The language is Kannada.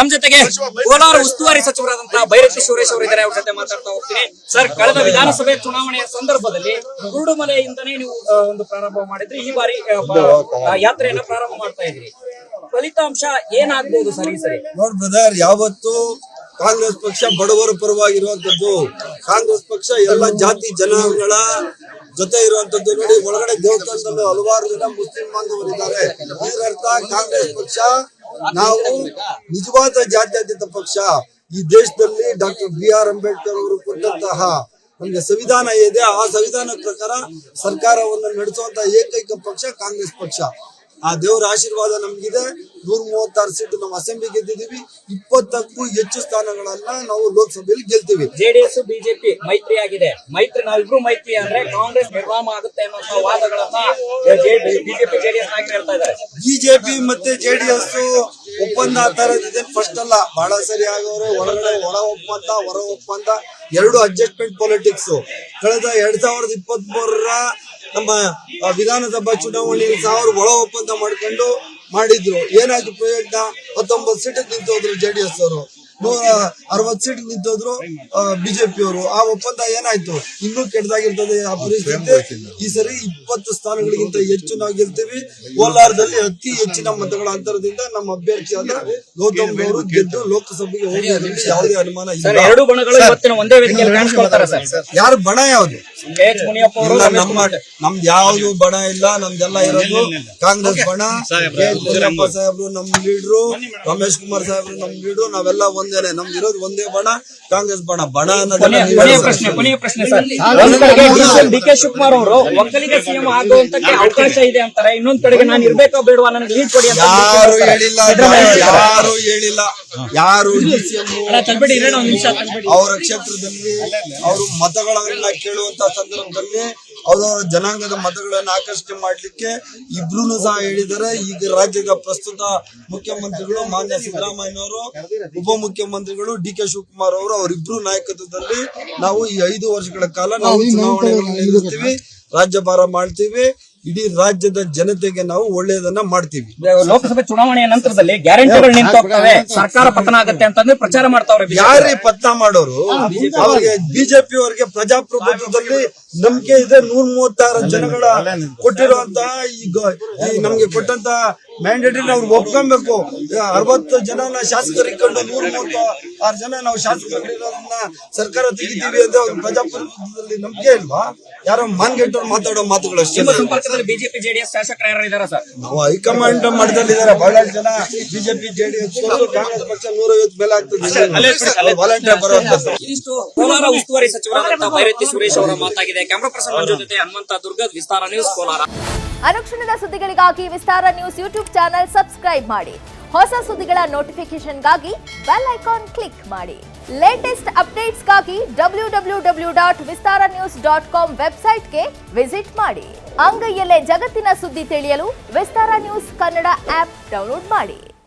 ನಮ್ ಜೊತೆಗೆ ಕೋಲಾರ ಉಸ್ತುವಾರಿ ಸಚಿವರಾದಂತಹ ಬೈರತಿ ಸುರೇಶ್ ಅವರು ಇದ್ದಾರೆ. ಅವ್ರ ಜೊತೆ ಮಾತಾಡ್ತಾ ಹೋಗ್ತೀನಿ. ಸರ್, ಕಳೆದ ವಿಧಾನಸಭೆ ಚುನಾವಣೆಯ ಸಂದರ್ಭದಲ್ಲಿ ಕುರುಡುಮಲೆಯಿಂದನೇ ನೀವು ಒಂದು ಪ್ರಾರಂಭ ಮಾಡಿದ್ರಿ. ಈ ಬಾರಿ ಯಾತ್ರೆಯನ್ನ ಪ್ರಾರಂಭ ಮಾಡ್ತಾ ಇದ್ರಿ. ಫಲಿತಾಂಶ ಏನಾಗ್ಬಹುದು ಸರ್ ಈ ಸರಿ? ನೋಡ್ ಬ್ರದರ್, ಯಾವತ್ತು ಕಾಂಗ್ರೆಸ್ ಪಕ್ಷ ಬಡವರ ಪರವಾಗಿರುವಂತದ್ದು, ಕಾಂಗ್ರೆಸ್ ಪಕ್ಷ ಎಲ್ಲ ಜಾತಿ ಜನಾಂಗಗಳ ಜೊತೆ ಇರುವಂತದ್ದು. ನೋಡಿ, ಒಳಗಡೆ ದೇವಸ್ಥಾನದಲ್ಲಿ ಹಲವಾರು ಜನ ಮುಸ್ಲಿಂ ಬಾಂಧವರಿದ್ದಾರೆ. ಇದರರ್ಥ ಕಾಂಗ್ರೆಸ್ ಪಕ್ಷ ನಾವು ನಿಜವಾದ ಜಾತ್ಯತೀತ ಪಕ್ಷ. ಈ ದೇಶದಲ್ಲಿ ಡಾಕ್ಟರ್ BR ಅಂಬೇಡ್ಕರ್ ಅವರು ಕೊಟ್ಟಂತಹ ನಮ್ಗೆ ಸಂವಿಧಾನ ಇದೆ. ಆ ಸಂವಿಧಾನದ ಪ್ರಕಾರ ಸರ್ಕಾರವನ್ನು ನಡೆಸುವಂತಹ ಏಕೈಕ ಪಕ್ಷ ಕಾಂಗ್ರೆಸ್ ಪಕ್ಷ. ಆ ದೇವರ ಆಶೀರ್ವಾದ ನಮ್ಗಿದೆ. 136 ಸೀಟು ನಾವು ಅಸೆಂಬ್ಲಿ ಗೆದ್ದಿದ್ದೀವಿ. 20ಕ್ಕೂ ಹೆಚ್ಚು ಸ್ಥಾನಗಳನ್ನ ನಾವು ಲೋಕಸಭೆಯಲ್ಲಿ ಗೆಲ್ತೀವಿ. ಜೆಡಿಎಸ್ ಬಿಜೆಪಿ ಮೈತ್ರಿ ಆಗಿದೆ. ನಾವಿಬ್ರು ಮೈತ್ರಿ ಅಂದ್ರೆ ಕಾಂಗ್ರೆಸ್ ನಿರ್ನಾಮ ಆಗುತ್ತೆ ಅನ್ನೋ ವಾದಗಳನ್ನ ಬಿಜೆಪಿ ಜೆಡಿಎಸ್ ನಾಯಕರು ಹೇಳ್ತಾ ಇದ್ದಾರೆ. ಬಿಜೆಪಿ ಮತ್ತೆ ಜೆಡಿಎಸ್ ಒಪ್ಪಂದ ಆ ತರದಿದೆ. ಫಸ್ಟ್ ಅಲ್ಲ, ಬಹಳ ಸರಿ ಆಗವ್ರೆ. ಒಳಗಡೆ ಒಳ ಒಪ್ಪಂದ ಹೊರ ಒಪ್ಪಂದ ಎರಡು ಅಡ್ಜಸ್ಟ್ಮೆಂಟ್ ಪೊಲಿಟಿಕ್ಸ್. ಕಳೆದ 2023 ನಮ್ಮ ವಿಧಾನಸಭಾ ಚುನಾವಣೆಯಲ್ಲಿ ಅವರು ಒಳ ಒಪ್ಪಂದ ಮಾಡ್ಕೊಂಡು ಮಾಡಿದ್ರು. ಏನಾಯ್ತು ಪ್ರಯೋಜನ? 19 ಸೀಟಿಗೆ ನಿಂತೋದ್ರು ಜೆಡಿಎಸ್ ಅವರು, 160 ಸೀಟ್ ನಿಂತೋದ್ರು ಬಿಜೆಪಿ ಅವರು. ಆ ಒಪ್ಪಂದ ಏನಾಯ್ತು? ಇನ್ನೂ ಕೆಟ್ಟದಾಗಿರ್ತದೆ ಆ ಪರಿಸ್ಥಿತಿ. ಈ ಸರಿ 20 ಸ್ಥಾನಗಳಿಗಿಂತ ಹೆಚ್ಚು ನಾವು ಗೆಲ್ತೀವಿ. ಕೋಲಾರದಲ್ಲಿ ಅತಿ ಹೆಚ್ಚಿನ ಮತಗಳ ಅಂತರದಿಂದ ನಮ್ಮ ಅಭ್ಯರ್ಥಿಯಾದ ಗೌತಮ್ ಅವರು ಗೆದ್ದು ಲೋಕಸಭೆಗೆ ಹೋಗೋದ್ರಲ್ಲಿ ಯಾವುದೇ ಅನುಮಾನ ಇಲ್ಲ. ಎರಡು ಬಣಗಳು ಇವತ್ತಿನ ಒಂದೇ ವೇದಿಕೆಯಲ್ಲಿ ಕಾಣಿಸ್ಕೊಳ್ತಾರೆ ಸರ್. ಯಾರು ಬಣ ಯಾವ್ದು? ನಮ್ದು ಯಾವ್ದು ಬಣ ಇಲ್ಲ. ನಮ್ದೆಲ್ಲ ಇರೋದು ಕಾಂಗ್ರೆಸ್ ಬಣ. ಮುನಿಯಪ್ಪ ಸಾಹೇಬ್ರು ನಮ್ ಲೀಡ್ರು, ರಮೇಶ್ ಕುಮಾರ್ ಸಾಹೇಬ್ರು ನಮ್ ಲೀಡ್ರು. ನಾವೆಲ್ಲ ಒಂದೇನೆ. ನಮ್ದು ಇರೋದು ಒಂದೇ ಬಣ, ಕಾಂಗ್ರೆಸ್ ಬಣ. ಬಣ ಕೊನೆಯ ಪ್ರಶ್ನೆ ಸರ್. DK ಶಿವಕುಮಾರ್ ಅವರು ಒಕ್ಕಲಿಗ ಸಿಎಂ ಆಗುವಂತಕ್ಕೆ ಅವಕಾಶ ಇದೆ ಅಂತಾರೆ. ಇನ್ನೊಂದ್ ಕಡೆಗೆ ನಾನು ಇರ್ಬೇಕೋ ಬೇಡವಾ, ನನಗೆ ಲೀಡ್ ಕೊಡಿ ಅಂತ ಯಾರು ಹೇಳಿಲ್ಲ. ಯಾರು ಅವರ ಕ್ಷೇತ್ರದಲ್ಲಿ ಅವರು ಮತಗಳನ್ನ ಕೇಳುವಂತ ಸಂದರ್ಭದಲ್ಲಿ ಅವರವರ ಜನಾಂಗದ ಮತಗಳನ್ನ ಆಕರ್ಷಣೆ ಮಾಡ್ಲಿಕ್ಕೆ ಇಬ್ರು ಸಹ ಹೇಳಿದ್ದಾರೆ. ಈಗ ರಾಜ್ಯದ ಪ್ರಸ್ತುತ ಮುಖ್ಯಮಂತ್ರಿಗಳು ಮಾನ್ಯ ಸಿದ್ದರಾಮಯ್ಯನವರು, ಉಪಮುಖ್ಯಮಂತ್ರಿಗಳು DK ಶಿವಕುಮಾರ್ ಅವರು, ಅವರಿಬ್ರು ನಾಯಕತ್ವದಲ್ಲಿ ನಾವು ಈ 5 ವರ್ಷಗಳ ಕಾಲ ನಾವು ಚುನಾವಣೆಗಳನ್ನು ಎದುರಿಸ್ತೀವಿ, ರಾಜ್ಯಭಾರ ಮಾಡ್ತೀವಿ. ಇಡೀ ರಾಜ್ಯದ ಜನತೆಗೆ ನಾವು ಒಳ್ಳೆಯದನ್ನ ಮಾಡ್ತೀವಿ. ಲೋಕಸಭೆ ಚುನಾವಣೆಯ ನಂತರದಲ್ಲಿ ಗ್ಯಾರಂಟಿಗಳು ನಿಂತೋಗ್ತವೆ, ಸರ್ಕಾರ ಪತನ ಆಗುತ್ತೆ ಅಂತಂದ್ರೆ ಪ್ರಚಾರ ಮಾಡ್ತಾವ್ರೆ. ಯಾರೇ ಪತನ ಮಾಡೋರು? ಅವ್ರಿಗೆ ಬಿಜೆಪಿ ಅವರಿಗೆ ಪ್ರಜಾಪ್ರಭುತ್ವದಲ್ಲಿ ನಂಬಿಕೆ ಇದೆ. 136 ಜನಗಳ ಕೊಟ್ಟಿರುವಂತಹ ಈ ನಮ್ಗೆ ಕೊಟ್ಟಂತ ಮ್ಯಾಂಡೇಟರಿ ಅವ್ರು ಒಪ್ಕೊಬೇಕು. 60 ಜನನ ಶಾಸಕರಿಕೊಂಡು 136 ಜನ ನಾವು ಶಾಸಕರಿರೋದನ್ನ ಸರ್ಕಾರ ತೆಗಿತೀವಿ ಅಂತ ಅವ್ರ ಪ್ರಜಾಪ್ರಭುತ್ವದಲ್ಲಿ ನಂಬಿಕೆ ಇಲ್ವಾ? ಯಾರೋ ಮಾನ್ಗೆಟ್ಟವ್ರು ಮಾತಾಡೋ ಮಾತುಗಳು ಅಷ್ಟೇ. ಬಿಜೆಪಿ ಜೆಡಿಎಸ್ ಶಾಸಕರು ಯಾರು ಇದಾರೆ ಸರ್? ನಾವು ಹೈಕಮಾಂಡ್ ಮಟ್ಟದಲ್ಲಿದ್ದಾರೆ. ಬಹಳಷ್ಟು ಜನ ಬಿಜೆಪಿ ಜೆಡಿಎಸ್, ಕಾಂಗ್ರೆಸ್ ಪಕ್ಷ 150 ಮೇಲೆ ಆಗ್ತದೆ ವಾಲಂಟಿಯರ್ ಬರುವಂತದ್ದು. ಇದಿಷ್ಟು ಕೋಲಾರ ಉಸ್ತುವಾರಿ ಸಚಿವರಾದಂತಹ ಬೈರತಿ ಸುರೇಶ್ ಅವರ ಮಾತಾಗಿದೆ. ಕ್ಯಾಮರಾ ಪರ್ಸನ್ ಮಂಜು ಜೊತೆ ಹನುಮಂತ ದುರ್ಗದ್, ವಿಸ್ತಾರ ನ್ಯೂಸ್, ಕೋಲಾರ. ಅನುಕ್ಷಣದ ಸುದ್ದಿಗಳಿಗಾಗಿ ವಿಸ್ತಾರ ನ್ಯೂಸ್ ಯೂಟ್ಯೂಬ್ ಚಾನೆಲ್ ಸಬ್ಸ್ಕ್ರೈಬ್ ಮಾಡಿ. ಹೊಸ ಸುದ್ದಿಗಳ ನೋಟಿಫಿಕೇಶನ್ಗಾಗಿ ಬೆಲ್ ಐಕಾನ್ ಕ್ಲಿಕ್ ಮಾಡಿ. ಲೇಟೆಸ್ಟ್ ಅಪ್ಡೇಟ್ಸ್ಗಾಗಿ www.vistaranews.com ವೆಬ್ಸೈಟ್ಗೆ ವಿಸಿಟ್ ಮಾಡಿ. ಅಂಗೈಯಲ್ಲೇ ಜಗತ್ತಿನ ಸುದ್ದಿ ತಿಳಿಯಲು ವಿಸ್ತಾರ ನ್ಯೂಸ್ ಕನ್ನಡ ಆಪ್ ಡೌನ್ಲೋಡ್ ಮಾಡಿ.